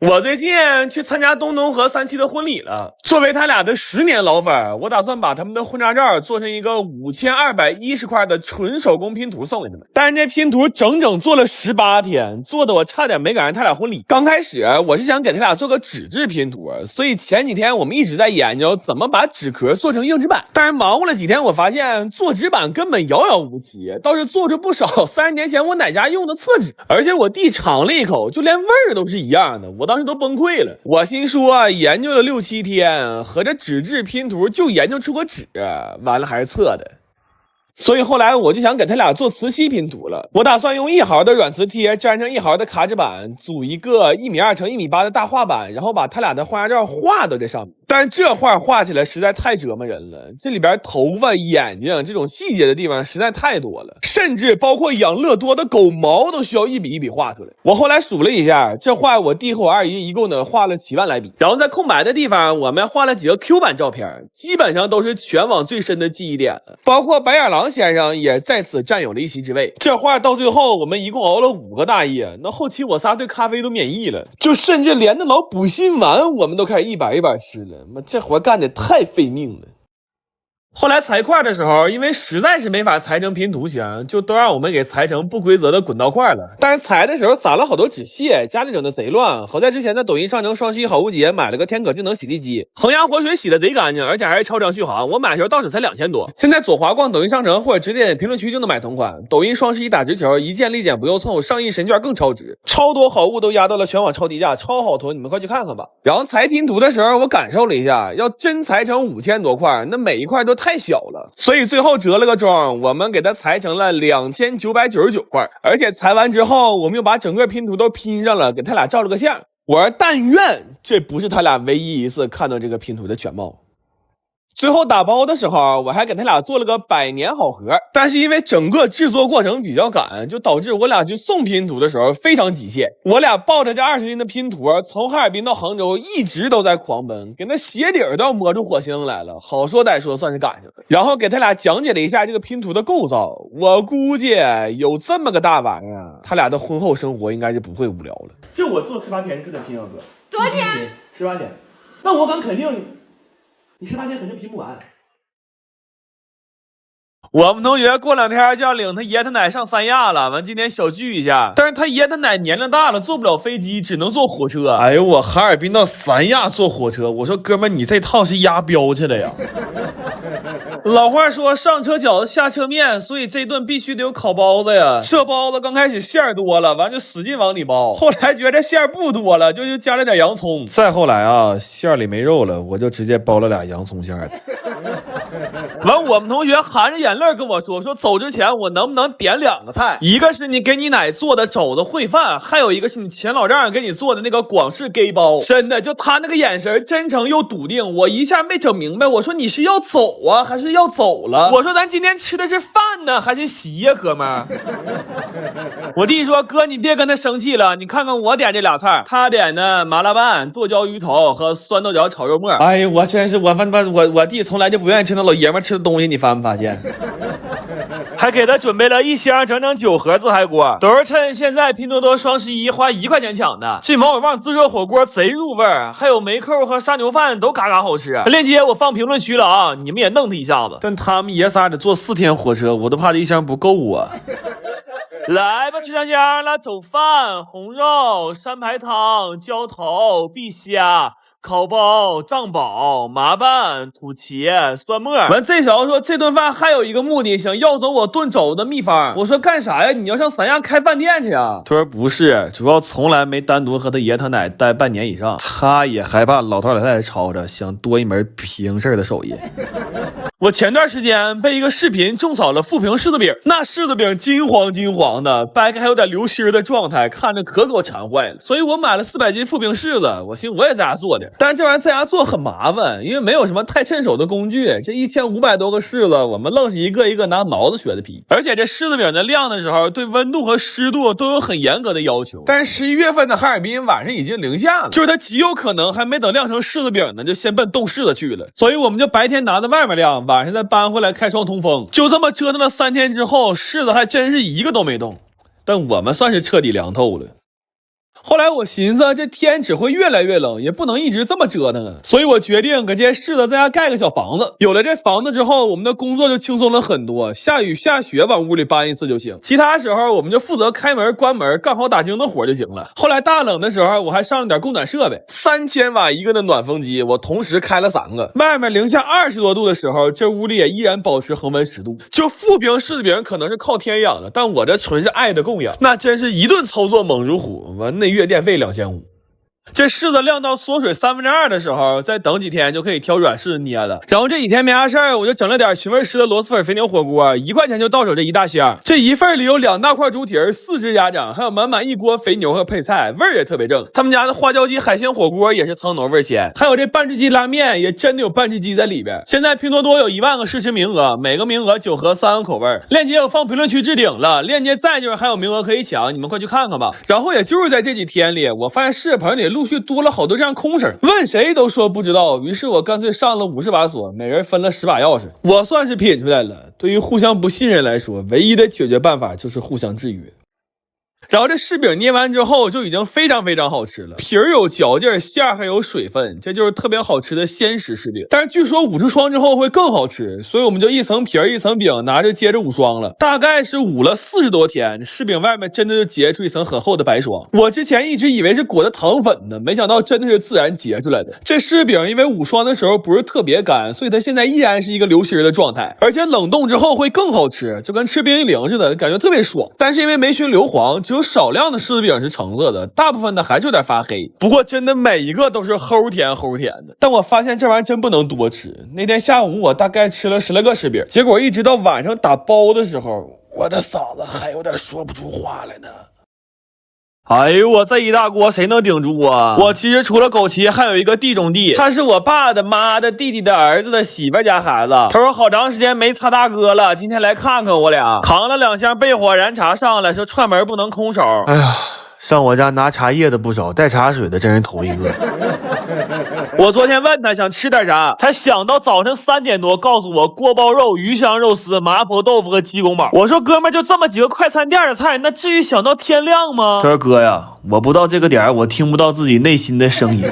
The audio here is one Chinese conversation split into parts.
我最近去参加东东和三七的婚礼了，作为他俩的10年老粉，我打算把他们的婚纱照做成一个5210块的纯手工拼图送给他们。但是这拼图整整做了18天，做的我差点没赶上他俩婚礼。刚开始我是想给他俩做个纸质拼图，所以前几天我们一直在研究怎么把纸壳做成硬纸板。但是忙活了几天，我发现做纸板根本遥遥无期，倒是做出不少30年前我奶家用的厕纸，而且我弟尝了一口，就连味儿都是一样的，我当时都崩溃了。我心说研究了6、7天，合着纸质拼图就研究出个纸，完了还是测的。所以后来我就想给他俩做磁吸拼图了，我打算用1毫的软磁贴粘上1毫的卡纸板，组一个1.2米乘1.8米的大画板，然后把他俩的婚纱照画到这上面。但是这画画起来实在太折磨人了，这里边头发、眼睛这种细节的地方实在太多了，甚至包括养乐多的狗毛都需要一笔一笔画出来。我后来数了一下，这画我弟和我二姨一共呢画了7万来笔，然后在空白的地方我们画了几个 Q 版照片，基本上都是全网最深的记忆点了，包括白眼狼先生也在此占有了一席之位。这画到最后我们一共熬了5个大夜，那后期我仨对咖啡都免疫了，就甚至连那老补心丸我们都开始一板一板吃了，这活干得太费命了。后来裁块的时候，因为实在是没法裁成拼图形，就都让我们给裁成不规则的滚刀块了。但是裁的时候撒了好多纸屑，家里整的贼乱。好在之前在抖音上乘双11好物节买了个天可智能洗地机，恒压活水洗的贼干净，而且还是超长续航。我买的时候到手才2000多。现在左滑逛抖音商城或者直接点评论区就能买同款。抖音双11打直球，一键立减不用凑，上亿神券更超值，超多好物都压到了全网超低价，超好囤，你们快去看看吧。然后裁拼图的时候，我感受了一下，要真裁成5000多块，那每一块都太小了，所以最后折了个中，我们给它裁成了2999块，而且裁完之后，我们又把整个拼图都拼上了，给他俩照了个相。我说但愿这不是他俩唯一一次看到这个拼图的全貌。最后打包的时候，我还给他俩做了个100年好合，但是因为整个制作过程比较赶，就导致我俩去送拼图的时候非常极限。我俩抱着这20斤的拼图，从哈尔滨到杭州一直都在狂奔，给那鞋底都要磨出火星来了。好说歹说算是赶上了，然后给他俩讲解了一下这个拼图的构造。我估计有这么个大玩意儿，他俩的婚后生活应该是不会无聊了。就我做18天是得拼上哥，多少天？18天。但我敢肯定你18天肯定拼不完。我们同学过2天就要领他爷他奶上三亚了，完今天小聚一下。但是他爷他奶年龄大了，坐不了飞机，只能坐火车。哎呦，我哈尔滨到三亚坐火车，我说哥们，你这趟是压标去了呀。老话说上车饺子下车面，所以这顿必须得有烤包子呀。这包子刚开始馅儿多了，完就使劲往里包，后来觉得馅儿不多了，就加了点洋葱。再后来啊，馅儿里没肉了，我就直接包了俩洋葱馅儿的。完，我们同学含着眼泪跟我说走之前我能不能点2个菜，一个是你给你奶做的肘子烩饭，还有一个是你前老丈人给你做的那个广式给包。真的，就他那个眼神真诚又笃定，我一下没整明白，我说你是要走啊还是要走了？我说咱今天吃的是饭呢还是席呀，哥们儿？我弟说哥你别跟他生气了，你看看我点这俩菜，他点的麻辣拌、剁椒鱼头和酸豆角炒肉末。哎呀，我真是我弟从来就不愿意吃那老爷们吃的东西，你发没发现？还给他准备了1箱整整9盒自嗨锅，都是趁现在拼多多双11花1块钱抢的。这毛血旺自热火锅贼入味儿，还有梅扣和杀牛饭都嘎嘎好吃。链接我放评论区了啊，你们也弄他一下子。但他们爷仨得坐4天火车，我都怕这1箱不够啊。来吧，吃香香了，走饭、红肉、山排汤、浇头、碧虾。烤包、藏宝、麻拌、土茄、蒜末。完，这小子说这顿饭还有一个目的，想要走我炖肘子的秘方。我说干啥呀？你要上三亚开饭店去啊？他说不是，主要从来没单独和他爷他奶待半年以上，他也害怕老头老太太吵着，想多一门平事的手艺。我前段时间被一个视频种草了富平柿子饼，那柿子饼金黄金黄的，掰开还有点流心的状态，看着可给我馋坏了。所以我买了400斤富平柿子，我寻思我也在家做点。但是这玩意在家做很麻烦，因为没有什么太趁手的工具。这1500多个柿子，我们愣是一个一个拿挠子削的皮。而且这柿子饼在晾的时候，对温度和湿度都有很严格的要求。但是11月份的哈尔滨晚上已经零下了，就是它极有可能还没等晾成柿子饼呢，就先奔冻柿子去了。所以我们就白天拿在外面晾，晚上再搬回来开窗通风。就这么折腾了3天之后，柿子还真是一个都没动。但我们算是彻底凉透了。后来我寻思这天只会越来越冷，也不能一直这么折腾啊，所以我决定给这些柿子在家盖个小房子。有了这房子之后，我们的工作就轻松了很多，下雨下雪往屋里搬一次就行，其他时候我们就负责开门关门干好打更的活就行了。后来大冷的时候，我还上了点供暖设备，3000瓦一个的暖风机，我同时开了3个。外面零下20多度的时候，这屋里也依然保持恒温10度。就富平柿子饼可能是靠天养的，但我这纯是爱的供养，那真是一顿操作猛如虎，完那月电费2500。这柿子晾到缩水2/3的时候，再等几天就可以挑软柿子捏了。然后这几天没啥事儿，我就整了点寻味吃的螺蛳粉肥牛火锅，1块钱就到手这一大箱。这一份里有2大块猪蹄儿，4只鸭掌，还有满满一锅肥牛和配菜，味儿也特别正。他们家的花椒鸡海鲜火锅也是汤浓味鲜，还有这半只鸡拉面也真的有半只鸡在里边。现在拼多多有1万个试吃名额，每个名额9盒3个口味，链接我放评论区置顶了，链接在就是还有名额可以抢，你们快去看看吧。然后也就是在这几天里，我发现试棚里陆续多了好多这样空声，问谁都说不知道，于是我干脆上了50把锁，每人分了10把钥匙，我算是品出来了。对于互相不信任来说，唯一的解决办法就是互相制约。然后这柿饼捏完之后就已经非常非常好吃了，皮儿有嚼劲，馅儿还有水分，这就是特别好吃的鲜食柿饼。但是据说捂出霜之后会更好吃，所以我们就一层皮儿一层饼拿着接着捂霜了。大概是捂了40多天，柿饼外面真的就结出一层很厚的白霜。我之前一直以为是裹的糖粉呢，没想到真的是自然结出来的。这柿饼因为捂霜的时候不是特别干，所以它现在依然是一个流心的状态，而且冷冻之后会更好吃，就跟吃冰激凌似的，感觉特别爽。但是因为没熏硫磺，只有少量的柿子饼是橙色的，大部分的还是有点发黑。不过真的每一个都是齁甜齁甜的。但我发现这玩意儿真不能多吃。那天下午我大概吃了10来个柿饼，结果一直到晚上打包的时候，我的嗓子还有点说不出话来呢。哎呦，我这一大锅谁能顶住啊？我其实除了枸杞还有一个地中地，他是我爸的妈的弟弟的儿子的媳妇家孩子。他说好长时间没擦大哥了，今天来看看我俩，扛了2箱焙火燃茶上来，说串门不能空手。哎呀，上我家拿茶叶的不少，带茶水的真是头一个。我昨天问他想吃点啥，他想到早晨3点多告诉我锅包肉、鱼香肉丝、麻婆豆腐和鸡公煲。我说哥们就这么几个快餐店的菜，那至于想到天亮吗？他说哥呀，我不到这个点我听不到自己内心的声音。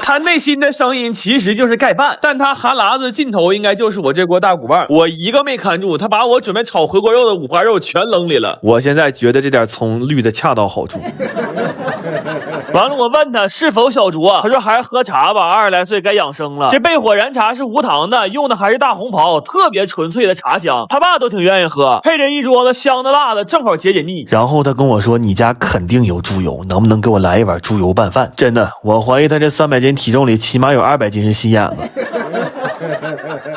他内心的声音其实就是盖饭，但他哈喇子尽头应该就是我这锅大骨棒。我一个没看住，他把我准备炒回锅肉的五花肉全扔里了。我现在觉得这点葱绿的恰到好处。完了，我问他是否小酌，他说还是喝茶吧，20来岁该养生了。这焙火燃茶是无糖的，用的还是大红袍，特别纯粹的茶香，他爸都挺愿意喝，配着一桌子香的辣的，正好解解腻。然后他跟我说，你家肯定有猪油，能不能给我来一碗猪油拌饭？真的，我怀疑他这300斤体重里起码有200斤是心眼子。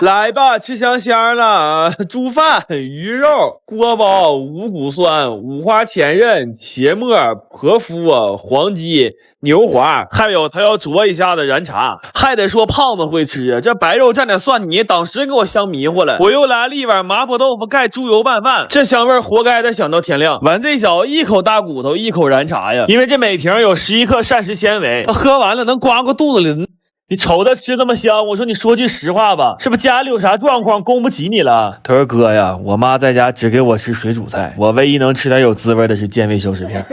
来吧，吃香香了，猪饭、鱼肉、锅包、五谷蒜、五花前刃、茄末、婆夫、黄鸡、牛滑，还有他要啄一下的燃茶，还得说胖子会吃，这白肉蘸点蒜泥，当时给我香迷糊了。我又来了一碗麻婆豆腐盖猪油拌饭，这香味活该得想到天亮。完这小一口大骨头，一口燃茶呀，因为这每瓶有11克膳食纤维，他喝完了能刮过肚子里。你瞅他吃这么香，我说你说句实话吧，是不是家里有啥状况供不起你了？他说哥呀，我妈在家只给我吃水煮菜，我唯一能吃点有滋味的是健胃消食片。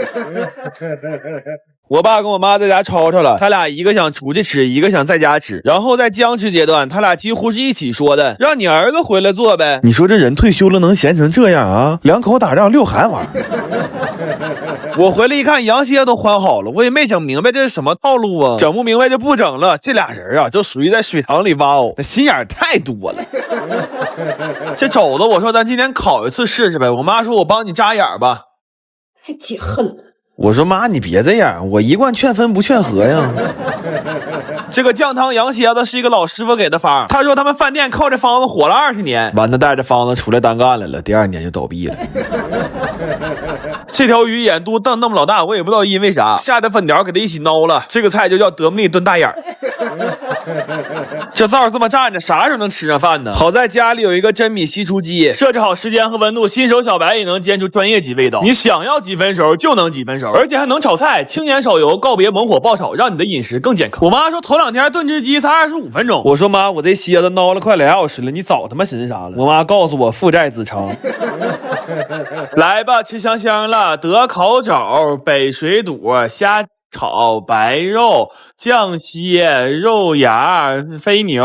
我爸跟我妈在家吵吵了，他俩一个想出去吃，一个想在家吃。然后在僵持阶段，他俩几乎是一起说的，让你儿子回来做呗。你说这人退休了能闲成这样啊？2口打仗6韩玩。我回来一看，羊蝎都换好了，我也没整明白这是什么套路啊，整不明白就不整了。这俩人啊，就属于在水塘里挖藕，那心眼太多了。这肘子，我说咱今天烤一次试试呗。我妈说我帮你扎眼吧，还解恨了。我说妈，你别这样，我一贯劝分不劝和呀。这个酱汤羊蝎子是一个老师傅给的方，他说他们饭店靠这方子火了20年，完他带着方子出来单干来了，第2年就倒闭了。这条鱼眼肚瞪那么老大，我也不知道因为啥，下的粉条给它一起挠了，这个菜就叫德芙妮炖大眼儿。这灶这么站着，啥时候能吃上饭呢？好在家里有一个真米析出机，设置好时间和温度，新手小白也能煎出专业级味道。你想要几分熟就能几分熟，而且还能炒菜，轻盐少油，告别猛火爆炒，让你的饮食更健康。我妈说头2天炖只鸡才25分钟，我说妈，我这蝎子挠了快2小时了，你早他妈寻啥了？我妈告诉我父债子偿。来吧，吃香香了，得烤肘、北水肚、虾炒白肉、酱蟹、肉芽、飞牛、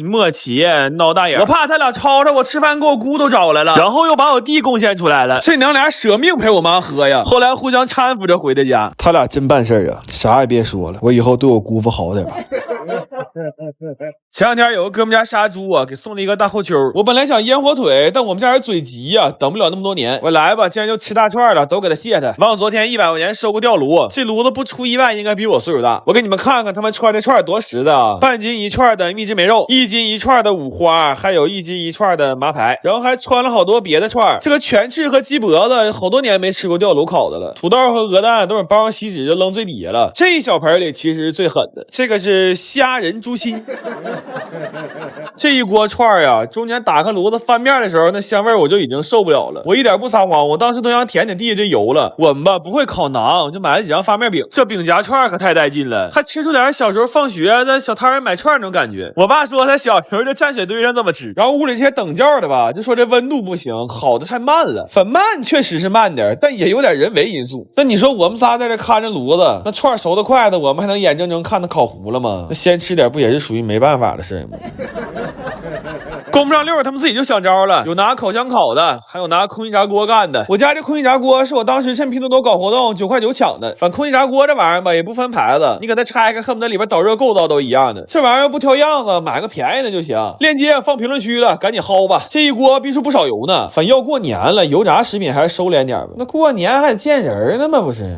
磨茄、闹大眼。我怕他俩吵吵，我吃饭给我姑都找来了，然后又把我弟贡献出来了。这娘俩舍命陪我妈喝呀。后来互相搀扶着回的家。他俩真办事啊，啥也别说了，我以后对我姑父好点。前2天有个哥们家杀猪啊，给送了一个大后丘。我本来想腌火腿，但我们家人嘴急呀，等不了那么多年。我来吧，既然就吃大串了，都给他卸他。忘昨天100块钱收个吊炉，这炉子不出意外应该比我岁数大。我给你们看看他们串这串多实在啊！半斤1串的秘制梅肉，1斤1串的五花，还有1斤1串的麻排，然后还穿了好多别的串。这个全翅和鸡脖子，好多年没吃过吊炉烤的了。土豆和鹅蛋都是包上锡纸就扔最底下了。这一小盆里其实是最狠的，这个是虾仁猪心。这一锅串呀，中间打开炉子翻面的时候，那香味我就已经受不了了。我一点不撒谎，我当时都想舔舔地下这油了。我们吧不会烤馕，就买了几张发面饼。这饼夹串可太带劲了，还吃出点小时候放学在小摊上买串那种感觉。我爸说他小时候就站水堆上这么吃，然后屋里这些等教的吧，就说这温度不行，烤的太慢了。粉慢确实是慢点，但也有点人为因素。那你说我们仨在这看着炉子，那串熟的快的，我们还能眼睁睁看它烤糊了吗？那先吃点不也是属于没办法的事吗？供不上溜，他们自己就想招了，有拿烤箱烤的，还有拿空气炸锅干的。我家这空气炸锅是我当时趁拼多多搞活动9块9抢的。反正空气炸锅这玩意儿吧，也不分牌子，你给它拆开，恨不得里边导热构造都一样的。这玩意儿又不挑样子，买个便宜的就行。链接放评论区了，赶紧薅吧。这一锅必出不少油呢。反正要过年了，油炸食品还是收敛点吧。那过年还得见人呢嘛，不是？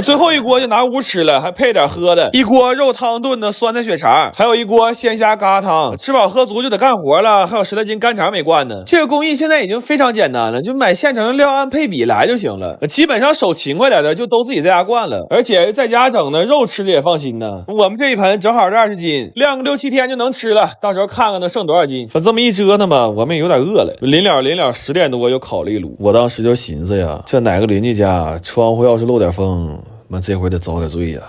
最后一锅就拿屋吃了，还配点喝的，一锅肉汤炖的酸菜血肠，还有一锅鲜虾疙瘩汤。吃饱喝足就得干活了，还有10来斤干肠没灌呢。这个工艺现在已经非常简单了，就买现成的料按配比来就行了。基本上手勤快点的就都自己在家灌了，而且在家整的肉吃的也放心呢。我们这一盆正好是20斤，晾个6、7天就能吃了，到时候看看能剩多少斤。反正这么一折腾吧，我们也有点饿了。临了10点多又烤了一炉，我当时就寻思呀，这哪个邻居家窗户要是漏点风，妈这回得遭点罪呀。